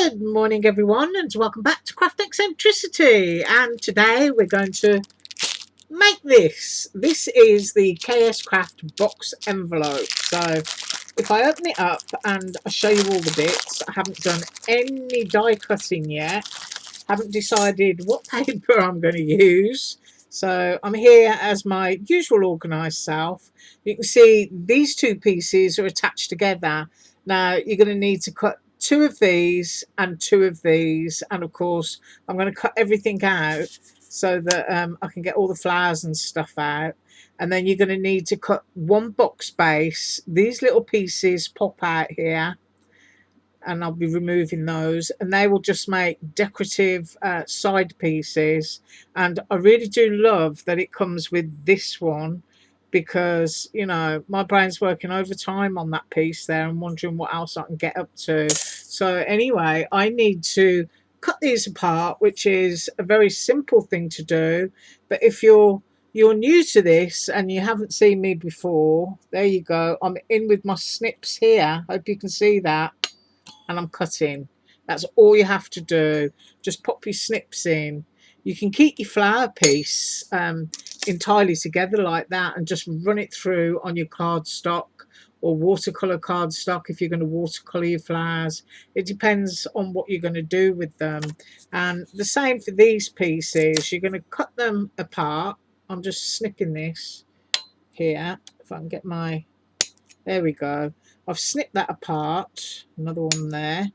Good morning everyone, and welcome back to Craft Eccentricity. And today we're going to make this. This is the KSCRAFT box envelope. So if I open it up and I show you all the bits, I haven't done any die cutting yet. Haven't decided what paper I'm going to use. So I'm here as my usual organised self. You can see these two pieces are attached together. Now you're going to need to cut two of these and two of these, and of course I'm going to cut everything out so that I can get all the flowers and stuff out. And then you're going to need to cut one box base. These little pieces pop out here, and I'll be removing those, and they will just make decorative side pieces. And I really do love that it comes with this one, because you know my brain's working overtime on that piece there and wondering what else I can get up to. So anyway, I need to cut these apart, which is a very simple thing to do. But if you're new to this and you haven't seen me before, there you go, I'm in with my snips here. Hope you can see that. And I'm cutting. That's all you have to do. Just pop your snips in. You can keep your flower piece entirely together like that and just run it through on your cardstock or watercolor cardstock if you're going to watercolor your flowers. It depends on what you're going to do with them. And the same for these pieces. You're going to cut them apart. I'm just snipping this here. If I can get my... There we go. I've snipped that apart, another one there,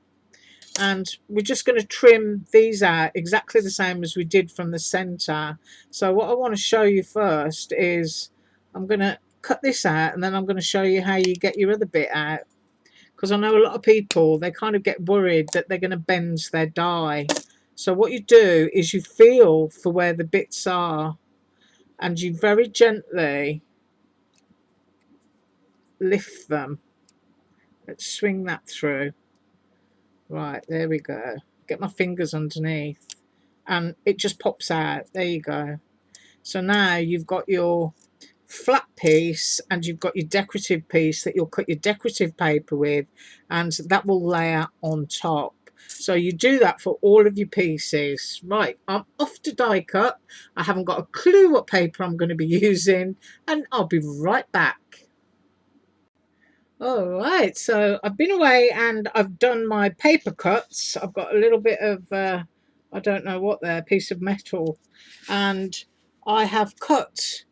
and we're just going to trim these out exactly the same as we did from the center. So what I want to show you first is I'm going to cut this out, and then I'm going to show you how you get your other bit out, because I know a lot of people, they kind of get worried that they're going to bend their die. So what you do is you feel for where the bits are, and you very gently lift them. Let's swing that through. Right, there we go. Get my fingers underneath and it just pops out. There you go. So now you've got your flat piece and you've got your decorative piece that you'll cut your decorative paper with, and that will lay out on top. So you do that for all of your pieces. Right, I'm off to die cut. I haven't got a clue what paper I'm going to be using, and I'll be right back. All right, so I've been away and I've done my paper cuts. I've got a little bit of, I don't know what there, piece of metal. And I have cut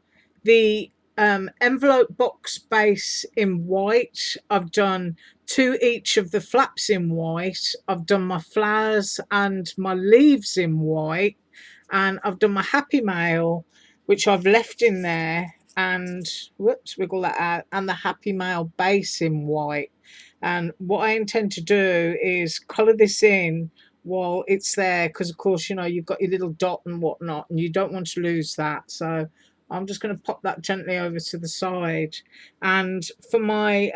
the envelope box base in white. I've done two each of the flaps in white. I've done my flowers and my leaves in white. And I've done my happy mail, which I've left in there, and whoops, wiggle that out, and the happy mail base in white. And what I intend to do is colour this in while it's there, because of course you know you've got your little dot and whatnot, and you don't want to lose that. So I'm just going to pop that gently over to the side. And for my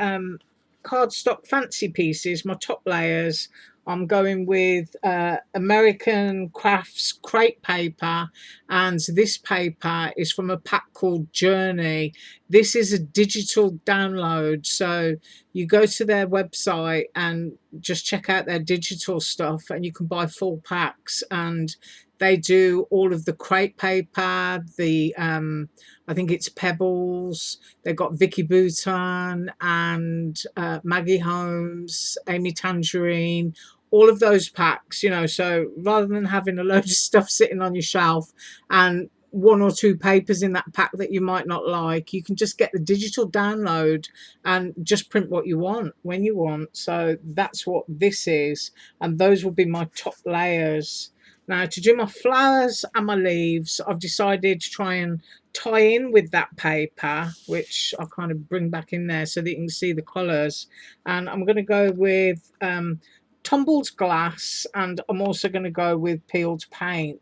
cardstock fancy pieces, my top layers, I'm going with American Crafts crepe paper, and this paper is from a pack called Journey. This is a digital download, so you go to their website and just check out their digital stuff, and you can buy full packs, and they do all of the crepe paper, the I think it's Pebbles. They've got Vicky Bouton and Maggie Holmes, Amy Tangerine, all of those packs, you know. So rather than having a load of stuff sitting on your shelf and one or two papers in that pack that you might not like, you can just get the digital download and just print what you want when you want. So that's what this is, and those will be my top layers. Now to do my flowers and my leaves, I've decided to try and tie in with that paper, which I'll kind of bring back in there so that you can see the colours. And I'm going to go with tumbled glass, and I'm also going to go with peeled paint,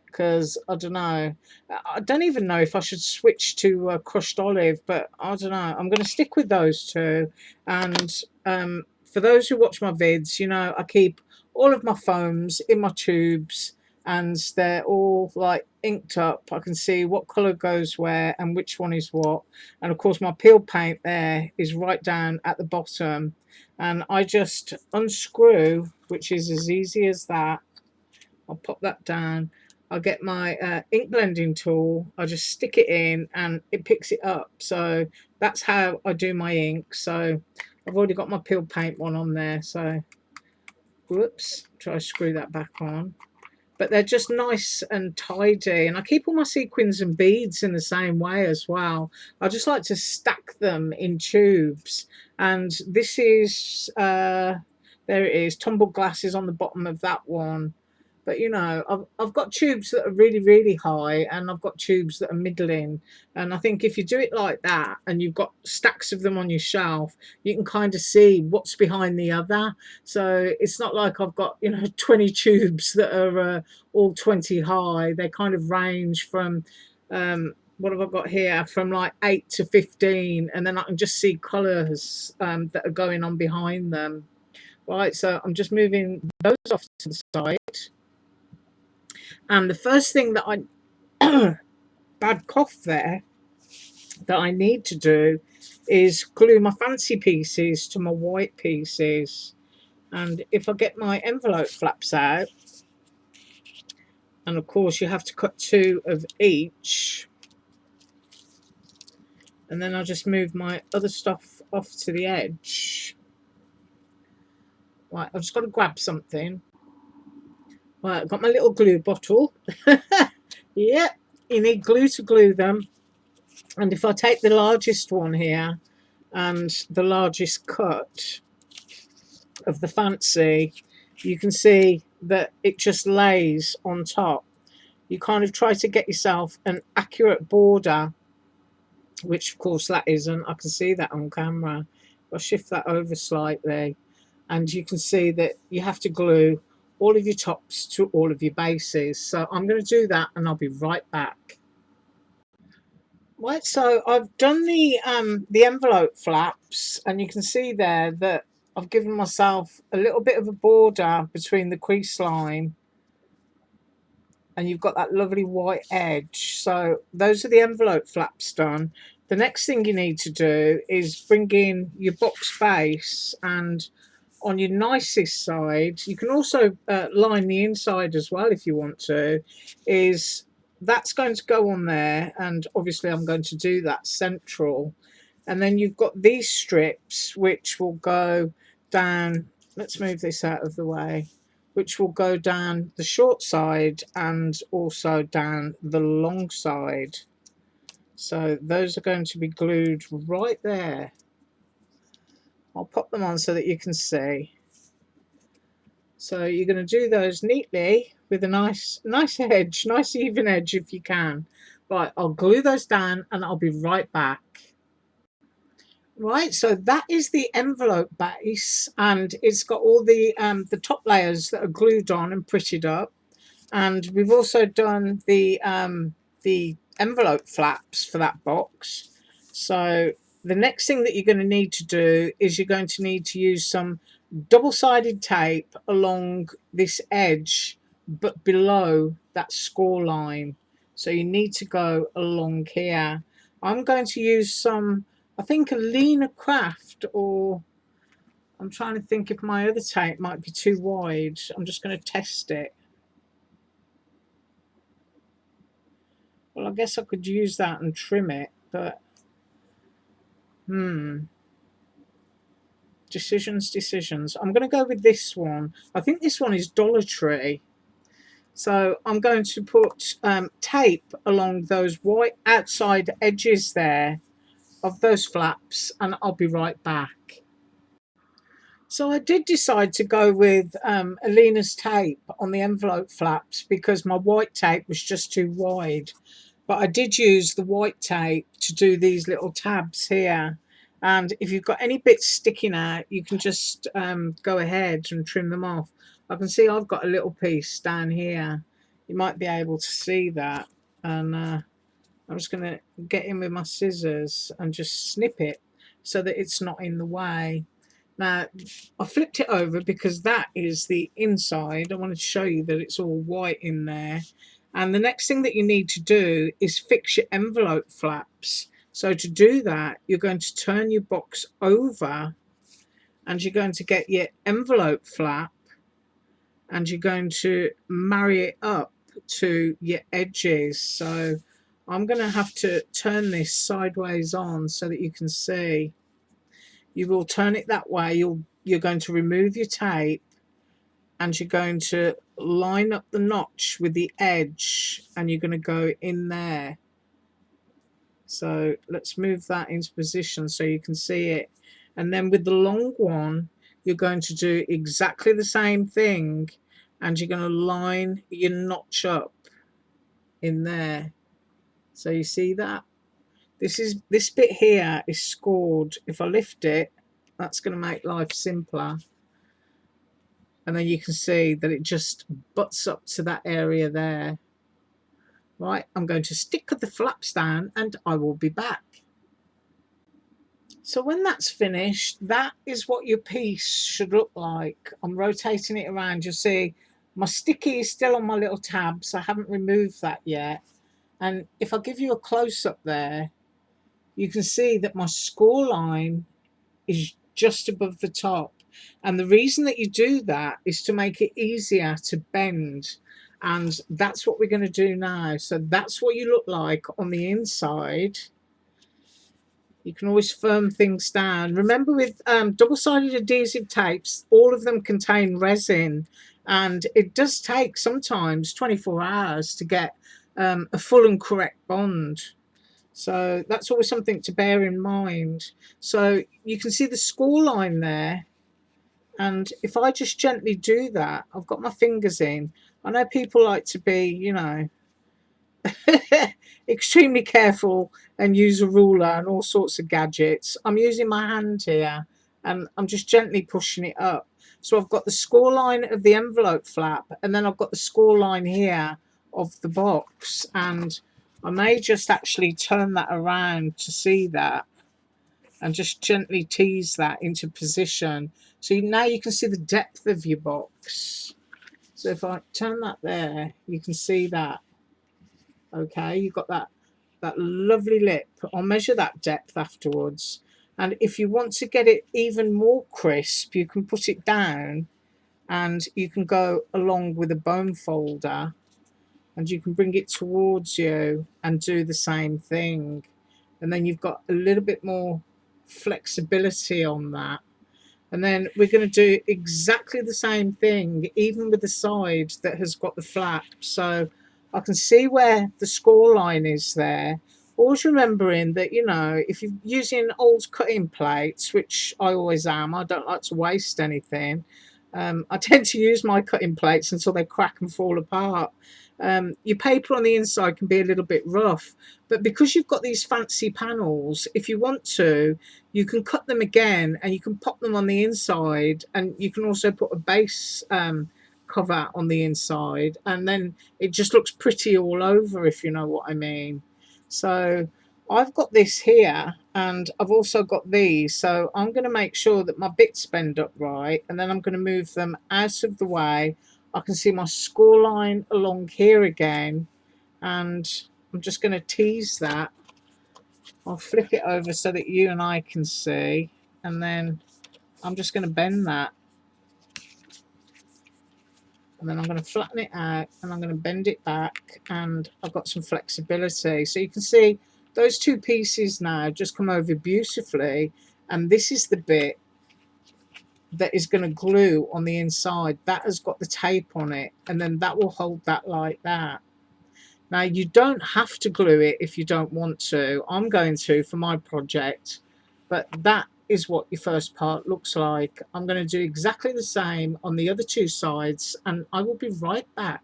because I don't even know if I should switch to crushed olive, but I don't know, I'm going to stick with those two. And for those who watch my vids, you know I keep all of my foams in my tubes, and they're all like inked up, I can see what colour goes where and which one is what. And of course my peel paint there is right down at the bottom, and I just unscrew, which is as easy as that. I'll pop that down. I'll get my ink blending tool, I'll just stick it in and it picks it up. So that's how I do my ink. So I've already got my peel paint one on there, so whoops, try to screw that back on. But they're just nice and tidy, and I keep all my sequins and beads in the same way as well. I just like to stack them in tubes, and this is there it is, tumbled glasses on the bottom of that one. But you know, I've got tubes that are really, really high, and I've got tubes that are middling. And I think if you do it like that and you've got stacks of them on your shelf, you can kind of see what's behind the other. So it's not like I've got, you know, 20 tubes that are all 20 high. They kind of range from, what have I got here? From like 8 to 15. And then I can just see colours that are going on behind them. Right, so I'm just moving those off to the side. And the first thing that I bad cough there that I need to do is glue my fancy pieces to my white pieces. And if I get my envelope flaps out, and of course you have to cut 2 of each, and then I'll just move my other stuff off to the edge. Right, I've just got to grab something. Right, I've got my little glue bottle. Yep, you need glue to glue them. And if I take the largest one here and the largest cut of the fancy, you can see that it just lays on top. You kind of try to get yourself an accurate border, which of course that isn't. I can see that on camera. I'll shift that over slightly, and you can see that you have to glue all of your tops to all of your bases. So I'm going to do that and I'll be right back. Right, so I've done the envelope flaps, and you can see there that I've given myself a little bit of a border between the crease line, and you've got that lovely white edge. So those are the envelope flaps done. The next thing you need to do is bring in your box base, and on your nicest side, you can also line the inside as well if you want to, is that's going to go on there, and obviously I'm going to do that central. And then you've got these strips which will go down, let's move this out of the way, which will go down the short side and also down the long side. So those are going to be glued right there. I'll pop them on so that you can see. So you're going to do those neatly with a nice edge, nice even edge if you can. Right, I'll glue those down and I'll be right back. Right, so that is the envelope base, and it's got all the top layers that are glued on and prettied up. And we've also done the envelope flaps for that box. So the next thing that you're going to need to do is you're going to need to use some double-sided tape along this edge but below that score line. So you need to go along here. I'm going to use some, I think, KSCRAFT, or I'm trying to think if my other tape might be too wide. I'm just going to test it. Well, I guess I could use that and trim it, but decisions. I'm going to go with this one. I think this one is Dollar Tree. So I'm going to put tape along those white outside edges there of those flaps, and I'll be right back. So I did decide to go with Alina's tape on the envelope flaps because my white tape was just too wide. But I did use the white tape to do these little tabs here. And if you've got any bits sticking out, you can just go ahead and trim them off. I can see I've got a little piece down here. You might be able to see that. And I'm just going to get in with my scissors and just snip it so that it's not in the way. Now, I flipped it over because that is the inside. I wanted to show you that it's all white in there. And the next thing that you need to do is fix your envelope flaps. So to do that, you're going to turn your box over and you're going to get your envelope flap and you're going to marry it up to your edges. So I'm going to have to turn this sideways on so that you can see. You will turn it that way. You're going to remove your tape and you're going to line up the notch with the edge and you're going to go in there. So let's move that into position so you can see it. And then with the long one, you're going to do exactly the same thing and you're going to line your notch up in there. So you see that? This bit here is scored. If I lift it, that's going to make life simpler. And then you can see that it just butts up to that area there. Right, I'm going to stick the flaps down and I will be back. So when that's finished, that is what your piece should look like. I'm rotating it around. You'll see my sticky is still on my little tabs. I haven't removed that yet. And if I give you a close-up there, you can see that my score line is just above the top. And the reason that you do that is to make it easier to bend. And that's what we're going to do now. So that's what you look like on the inside. You can always firm things down. Remember with double-sided adhesive tapes, all of them contain resin. And it does take sometimes 24 hours to get a full and correct bond. So that's always something to bear in mind. So you can see the score line there. And if I just gently do that, I've got my fingers in. I know people like to be, you know, extremely careful and use a ruler and all sorts of gadgets. I'm using my hand here and I'm just gently pushing it up. So I've got the score line of the envelope flap and then I've got the score line here of the box, and I may just actually turn that around to see that and just gently tease that into position. So now you can see the depth of your box. So if I turn that there, you can see that. Okay, you've got that lovely lip. I'll measure that depth afterwards. And if you want to get it even more crisp, you can put it down and you can go along with a bone folder and you can bring it towards you and do the same thing. And then you've got a little bit more flexibility on that. And then we're going to do exactly the same thing, even with the side that has got the flap. So I can see where the score line is there. Always remembering that, you know, if you're using old cutting plates, which I always am, I don't like to waste anything. I tend to use my cutting plates until they crack and fall apart. Your paper on the inside can be a little bit rough, but because you've got these fancy panels, if you want to, you can cut them again and you can pop them on the inside, and you can also put a base cover on the inside, and then it just looks pretty all over, if you know what I mean. So I've got this here and I've also got these, so I'm going to make sure that my bits bend up right, and then I'm going to move them out of the way. I can see my score line along here again, and I'm just going to tease that. I'll flip it over so that you and I can see, and then I'm just going to bend that, and then I'm going to flatten it out and I'm going to bend it back, and I've got some flexibility. So you can see those two pieces now just come over beautifully, and this is the bit that is going to glue on the inside. That has got the tape on it, and then that will hold that like that. Now you don't have to glue it if you don't want to. I'm going to for my project, but that is what your first part looks like. I'm going to do exactly the same on the other two sides, and I will be right back.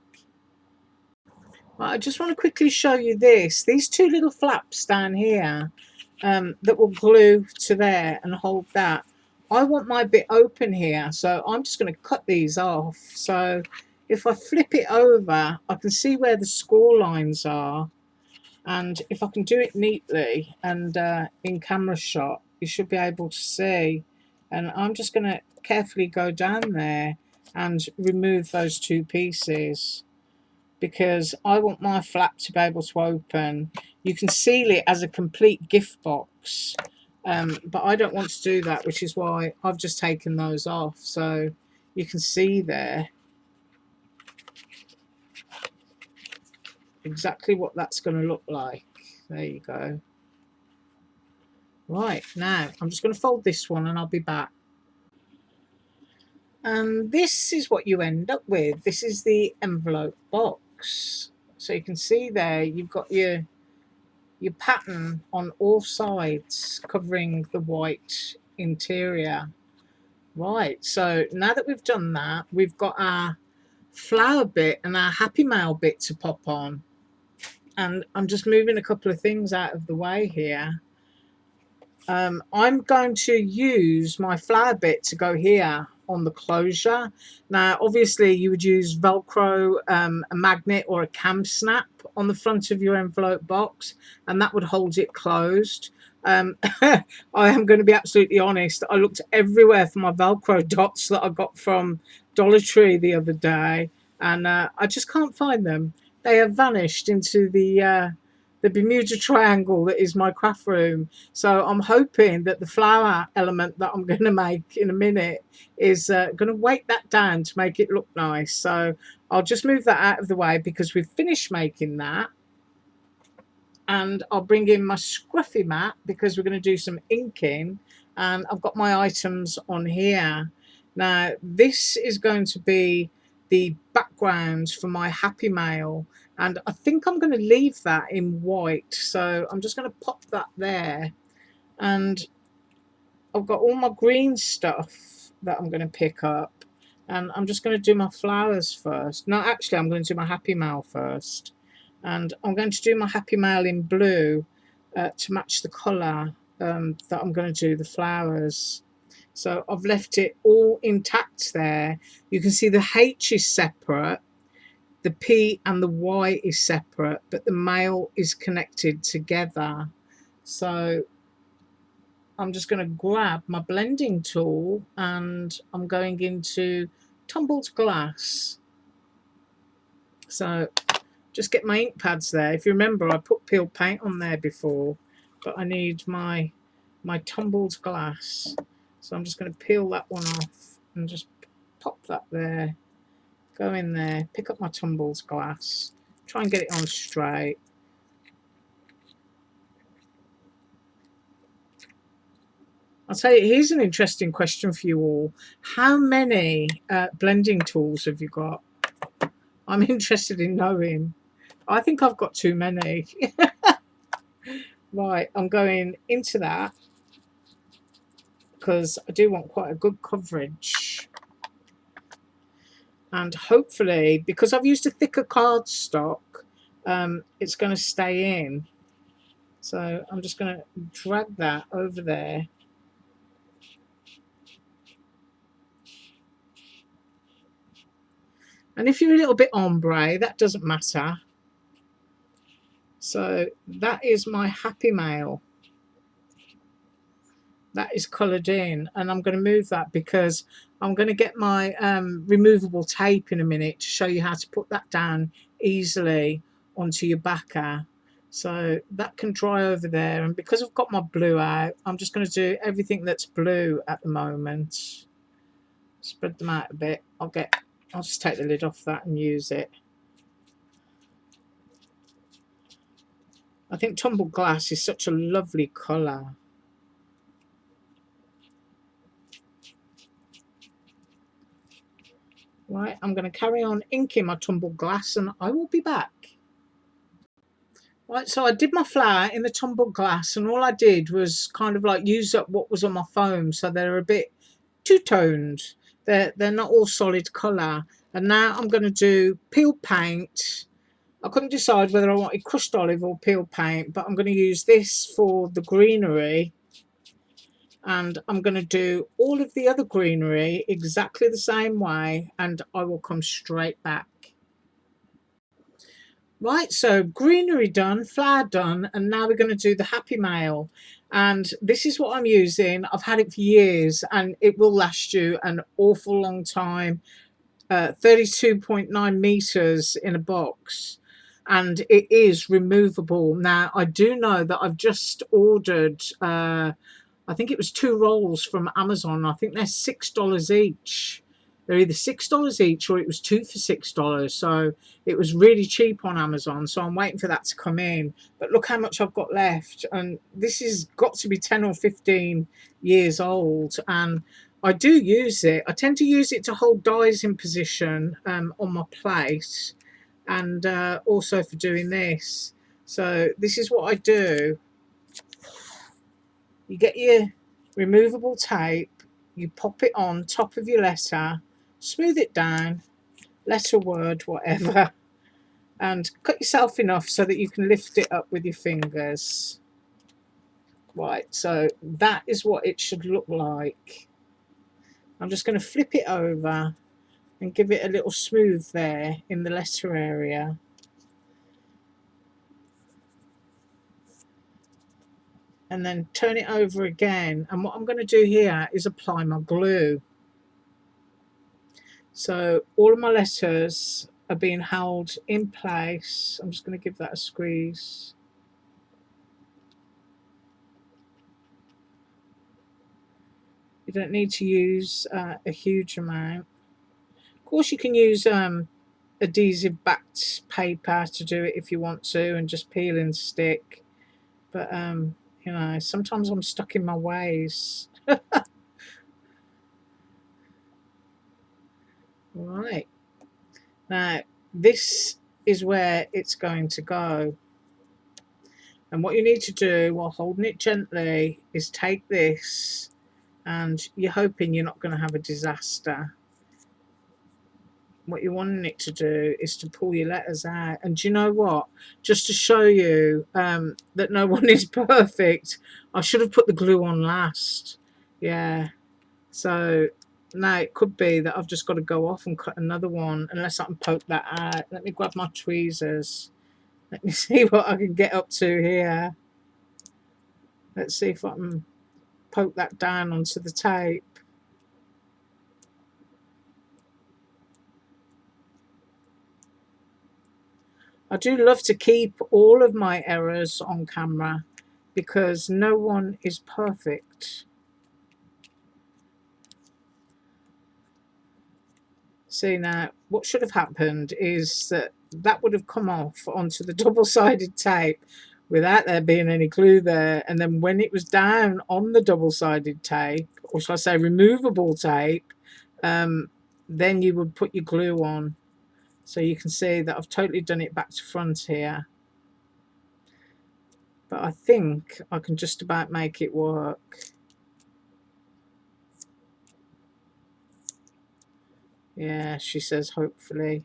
I just want to quickly show you this. These two little flaps down here that will glue to there and hold that. I want my bit open here, so I'm just going to cut these off. So if I flip it over, I can see where the score lines are. And if I can do it neatly and in camera shot, you should be able to see. And I'm just going to carefully go down there and remove those two pieces. because I want my flap to be able to open. You can seal it as a complete gift box, but I don't want to do that, which is why I've just taken those off. So you can see there exactly what that's going to look like. There you go. Right, now I'm just going to fold this one and I'll be back. And this is what you end up with. This is the envelope box. So you can see there you've got your pattern on all sides covering the white interior. Right, so now that we've done that, we've got our flower bit and our happy mail bit to pop on. And I'm just moving a couple of things out of the way here. I'm going to use my flower bit to go here on the closure. Now, obviously, you would use Velcro, a magnet or a cam snap on the front of your envelope box, and that would hold it closed. I am going to be absolutely honest. I looked everywhere for my Velcro dots that I got from Dollar Tree the other day, and I just can't find them. They have vanished into the Bermuda Triangle that is my craft room. So I'm hoping that the flower element that I'm going to make in a minute is going to weight that down to make it look nice. So I'll just move that out of the way because we've finished making that. And I'll bring in my scruffy mat because we're going to do some inking. And I've got my items on here. Now, this is going to be the background for my happy mail. And I think I'm going to leave that in white. So I'm just going to pop that there. And I've got all my green stuff that I'm going to pick up. And I'm just going to do my flowers first. No, actually, I'm going to do my happy mail first. And I'm going to do my happy mail in blue to match the colour that I'm going to do the flowers. So I've left it all intact there. You can see the H is separate, the P and the Y is separate, but the mail is connected together. So I'm just going to grab my blending tool and I'm going into tumbled glass. So just get my ink pads there. If you remember, I put peeled paint on there before, but I need my tumbled glass. So I'm just going to peel that one off and just pop that there. Go in there, pick up my tumbled glass, try and get it on straight. I'll tell you, here's an interesting question for you all. How many blending tools have you got? I'm interested in knowing. I think I've got too many. Right, I'm going into that because I do want quite a good coverage. And hopefully, because I've used a thicker cardstock, it's going to stay in. So I'm just going to drag that over there. And if you're a little bit ombre, that doesn't matter. So that is my happy mail. That is coloured in, and I'm going to move that because I'm going to get my removable tape in a minute to show you how to put that down easily onto your backer. So that can dry over there, and because I've got my blue out, I'm just going to do everything that's blue at the moment. Spread them out a bit. I'll just take the lid off that and use it. I think tumbled glass is such a lovely colour. Right, I'm going to carry on inking my tumbled glass and I will be back. Right, so I did my flower in the tumbled glass and all I did was kind of like use up what was on my foam, so they're a bit two-toned. They're not all solid colour. And now I'm going to do peeled paint. I couldn't decide whether I wanted crushed olive or peeled paint, but I'm going to use this for the greenery. And I'm going to do all of the other greenery exactly the same way, and I will come straight back. Right, so greenery done, flower done, and now we're going to do the happy mail. And this is what I'm using. I've had it for years and it will last you an awful long time. 32.9 meters in a box, and it is removable. Now I do know that I've just ordered I think it was 2 rolls from Amazon. I think they're $6 each. They're either $6 each or it was two for $6. So it was really cheap on Amazon. So I'm waiting for that to come in. But look how much I've got left. And this has got to be 10 or 15 years old. And I do use it. I tend to use it to hold dies in position on my plate, and also for doing this. So this is what I do. You get your removable tape, you pop it on top of your letter, smooth it down, letter, word, whatever, and cut yourself enough so that you can lift it up with your fingers. Right, so that is what it should look like. I'm just going to flip it over and give it a little smooth there in the letter area. And then turn it over again. And what I'm going to do here is apply my glue. So all of my letters are being held in place. I'm just going to give that a squeeze. You don't need to use a huge amount. Of course you can use adhesive backed paper to do it if you want to, and just peel and stick. But you know, sometimes I'm stuck in my ways. Right, now this is where it's going to go, and what you need to do while holding it gently is take this, and you're hoping you're not going to have a disaster. What you're wanting it to do is to pull your letters out. And do you know what, just to show you that no one is perfect, I should have put the glue on last. Yeah, so now it could be that I've just got to go off and cut another one, unless I can poke that out. Let me grab my tweezers. Let me see what I can get up to here. Let's see if I can poke that down onto the tape. I do love to keep all of my errors on camera because no one is perfect. See, now what should have happened is that that would have come off onto the double-sided tape without there being any glue there, and then when it was down on the double-sided tape, or shall I say removable tape, then you would put your glue on. So you can see that I've totally done it back to front here, but I think I can just about make it work. Yeah, she says hopefully.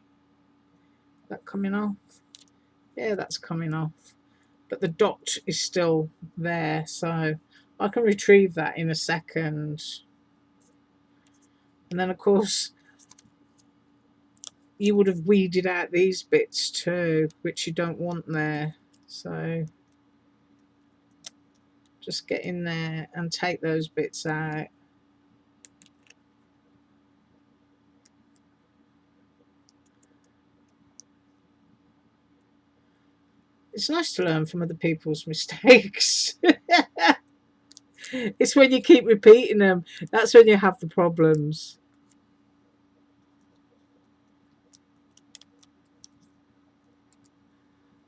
That coming off? Yeah, that's coming off. But the dot is still there, so I can retrieve that in a second. And then of course you would have weeded out these bits too, which you don't want there. So just get in there and take those bits out. It's nice to learn from other people's mistakes. It's when you keep repeating them, that's when you have the problems.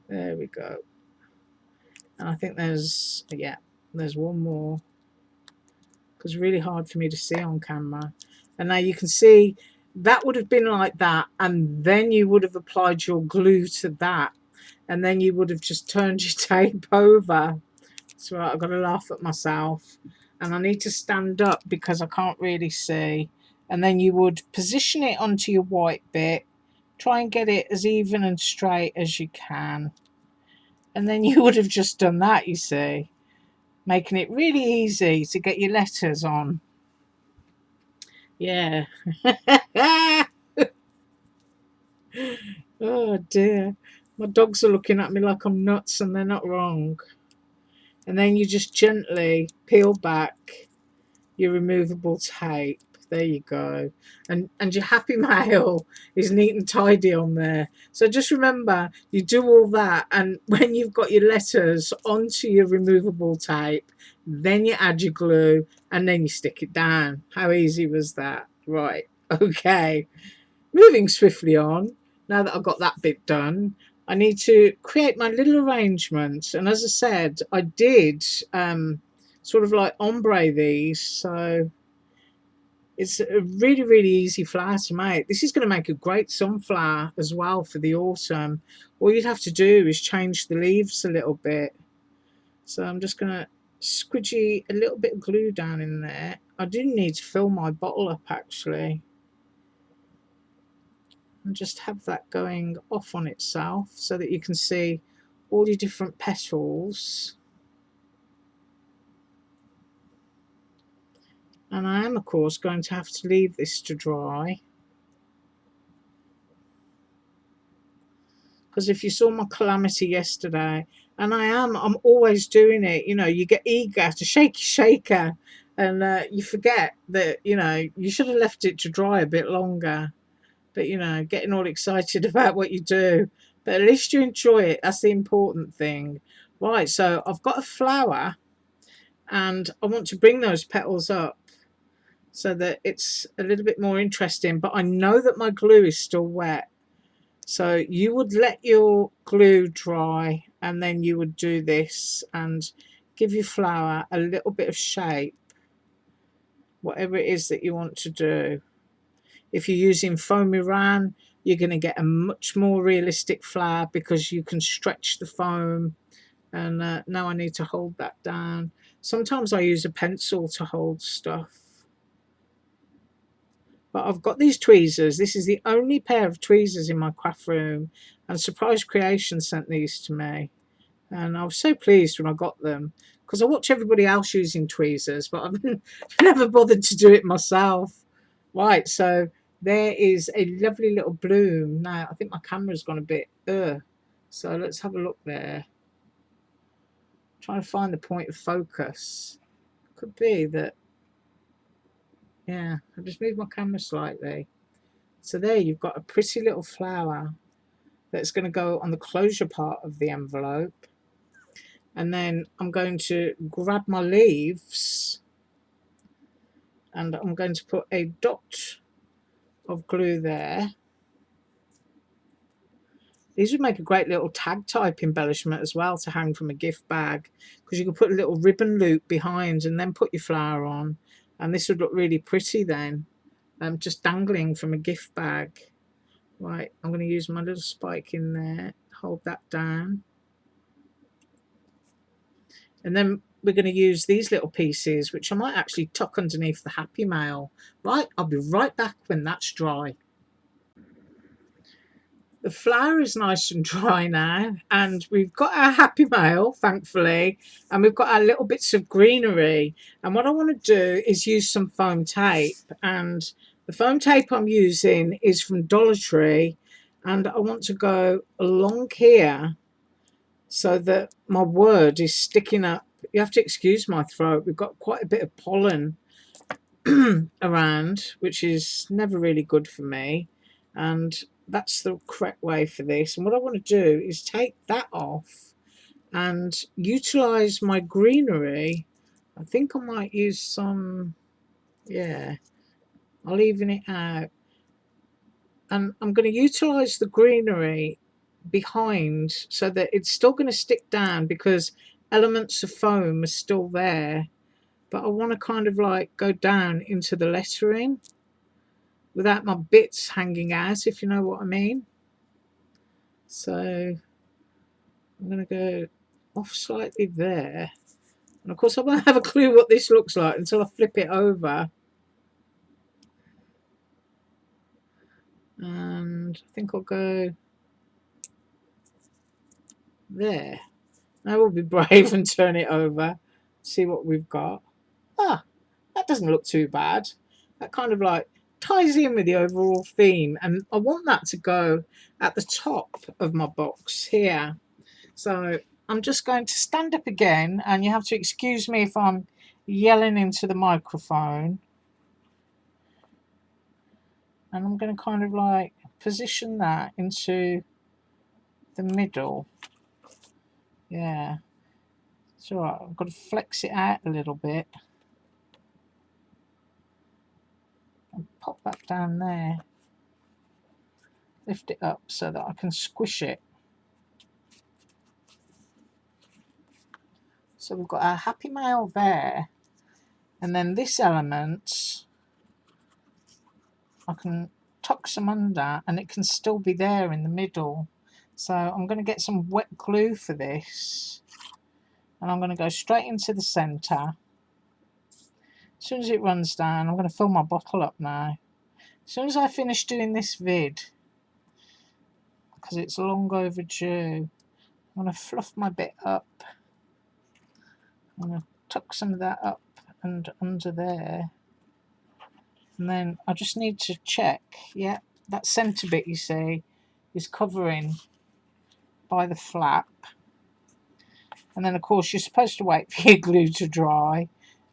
There we go. And I think there's, yeah, there's one more, because it's really hard for me to see on camera. And now you can see that would have been like that, and then you would have applied your glue to that, and then you would have just turned your tape over. So I've got to laugh at myself, and I need to stand up because I can't really see. And then you would position it onto your white bit, try and get it as even and straight as you can, and then you would have just done that, you see, making it really easy to get your letters on. Yeah. Oh dear, my dogs are looking at me like I'm nuts, and they're not wrong. And then you just gently peel back your removable tape. There you go. And your happy mail is neat and tidy on there. So just remember, you do all that, and when you've got your letters onto your removable tape, then you add your glue, and then you stick it down. How easy was that? Right. Okay. Moving swiftly on, now that I've got that bit done, I need to create my little arrangements. And as I said, I did sort of like ombre these, so it's a really, really easy flower to make. This is going to make a great sunflower as well for the autumn. All you'd have to do is change the leaves a little bit. So I'm just going to squidgy a little bit of glue down in there. I do need to fill my bottle up actually, and just have that going off on itself so that you can see all your different petals. And I am of course going to have to leave this to dry, because if you saw my calamity yesterday, and I'm always doing it, you know, you get eager to shake your shaker, and you forget that, you know, you should have left it to dry a bit longer. But you know, getting all excited about what you do, but at least you enjoy it. That's the important thing. Right, so I've got a flower, and I want to bring those petals up so that it's a little bit more interesting, but I know that my glue is still wet. So you would let your glue dry, and then you would do this and give your flower a little bit of shape, whatever it is that you want to do. If you're using foam Iran, you're going to get a much more realistic flower because you can stretch the foam. And now I need to hold that down. Sometimes I use a pencil to hold stuff. But I've got these tweezers. This is the only pair of tweezers in my craft room, and Surprise Creation sent these to me. And I was so pleased when I got them, because I watch everybody else using tweezers, but I've never bothered to do it myself. Right, so there is a lovely little bloom. Now, I think my camera's gone a bit, so let's have a look there. Trying to find the point of focus. Could be that, yeah, I'll just move my camera slightly. So there you've got a pretty little flower that's going to go on the closure part of the envelope. And then I'm going to grab my leaves, and I'm going to put a dot of glue there. These would make a great little tag type embellishment as well to hang from a gift bag, because you can put a little ribbon loop behind and then put your flower on, and this would look really pretty then, just dangling from a gift bag. Right, I'm going to use my little spike in there, hold that down, and then we're going to use these little pieces, which I might actually tuck underneath the happy mail. Right, I'll be right back when that's dry. The flower is nice and dry now, and we've got our happy mail, thankfully, and we've got our little bits of greenery. And what I want to do is use some foam tape, and the foam tape I'm using is from Dollar Tree, and I want to go along here so that my word is sticking up. You have to excuse my throat. We've got quite a bit of pollen around, which is never really good for me, and that's the correct way for this. And what I want to do is take that off and utilize my greenery. I think I might use some, yeah, I'll even it out, and I'm going to utilize the greenery behind so that it's still going to stick down because elements of foam are still there, but I want to kind of like go down into the lettering without my bits hanging out, if you know what I mean. So I'm going to go off slightly there, and of course I won't have a clue what this looks like until I flip it over, and I think I'll go there. Now we'll be brave and turn it over, see what we've got. Ah, that doesn't look too bad. That kind of like ties in with the overall theme, and I want that to go at the top of my box here. So I'm just going to stand up again, and you have to excuse me if I'm yelling into the microphone. And I'm going to kind of like position that into the middle. Yeah, it's alright. I've got to flex it out a little bit and pop that down there. Lift it up so that I can squish it. So we've got our happy mail there, and then this element I can tuck some under and it can still be there in the middle. So I'm going to get some wet glue for this, and I'm going to go straight into the centre. As soon as it runs down, I'm going to fill my bottle up now. As soon as I finish doing this vid, because it's long overdue, I'm going to fluff my bit up. I'm going to tuck some of that up and under there. And then I just need to check, yeah, that centre bit you see is covering by the flap. And then of course you're supposed to wait for your glue to dry,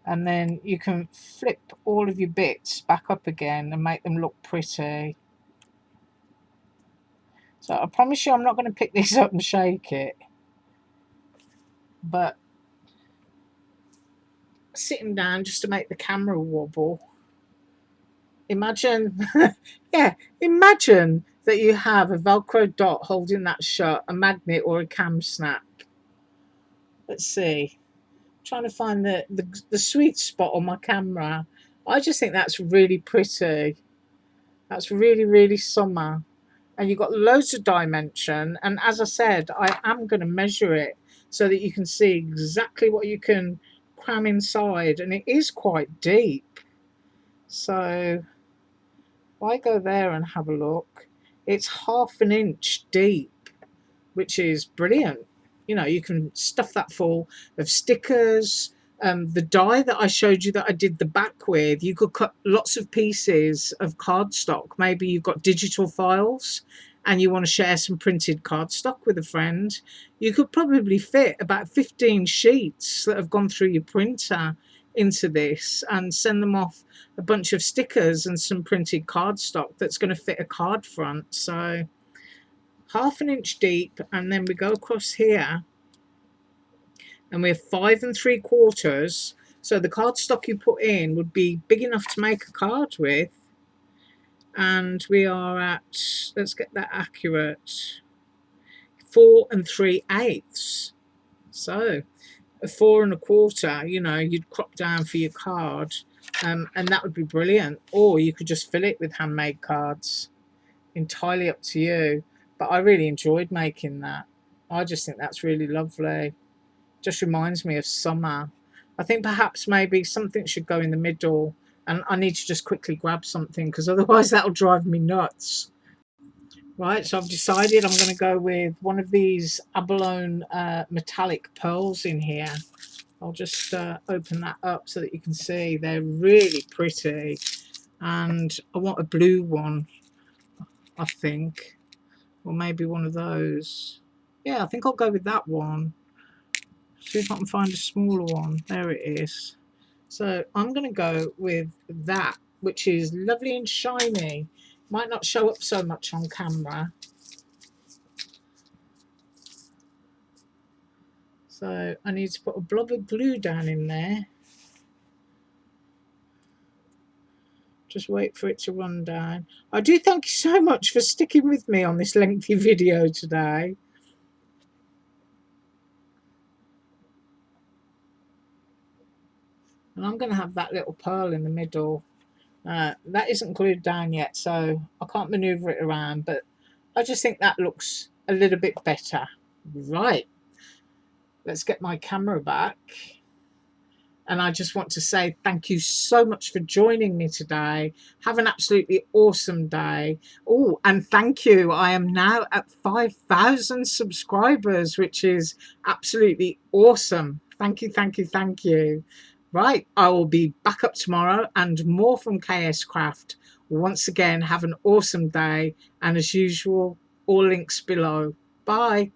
and then you can flip all of your bits back up again and make them look pretty. So I promise you I'm not going to pick this up and shake it, but sitting down just to make the camera wobble. Imagine, yeah, imagine that you have a Velcro dot holding that shut, a magnet or a cam snap. Let's see. I'm trying to find the sweet spot on my camera. I just think that's really pretty. That's really, really summer. And you've got loads of dimension. And as I said, I am going to measure it so that you can see exactly what you can cram inside. And it is quite deep. So if I go there and have a look, it's 1/2 inch deep, which is brilliant. You know, you can stuff that full of stickers. The die that I showed you that I did the back with, you could cut lots of pieces of cardstock. Maybe you've got digital files and you want to share some printed cardstock with a friend. You could probably fit about 15 sheets that have gone through your printer into this and send them off a bunch of stickers and some printed cardstock that's going to fit a card front. So 1/2 inch deep, and then we go across here and we're 5 3/4. So the cardstock you put in would be big enough to make a card with. And we are at, let's get that accurate, 4 3/8. So a 4 1/4, you know, you'd crop down for your card, and that would be brilliant. Or you could just fill it with handmade cards. Entirely up to you. But I really enjoyed making that. I just think that's really lovely. Just reminds me of summer. I think perhaps maybe something should go in the middle, and I need to just quickly grab something because otherwise that'll drive me nuts. Right, so I've decided I'm going to go with one of these abalone metallic pearls in here. I'll just open that up so that you can see they're really pretty, and I want a blue one, I think, or maybe one of those. Yeah, I think I'll go with that one. See if I can find a smaller one. There it is. So I'm going to go with that, which is lovely and shiny. Might not show up so much on camera. So I need to put a blob of glue down in there. Just wait for it to run down. I do thank you so much for sticking with me on this lengthy video today. And I'm going to have that little pearl in the middle. That isn't glued down yet, so I can't maneuver it around, but I just think that looks a little bit better. Right, let's get my camera back. And I just want to say thank you so much for joining me today. Have an absolutely awesome day. Oh, and thank you. I am now at 5,000 subscribers, which is absolutely awesome. Thank you, thank you, thank you. Right, I will be back up tomorrow and more from KSCRAFT. Once again, have an awesome day. And as usual, all links below. Bye.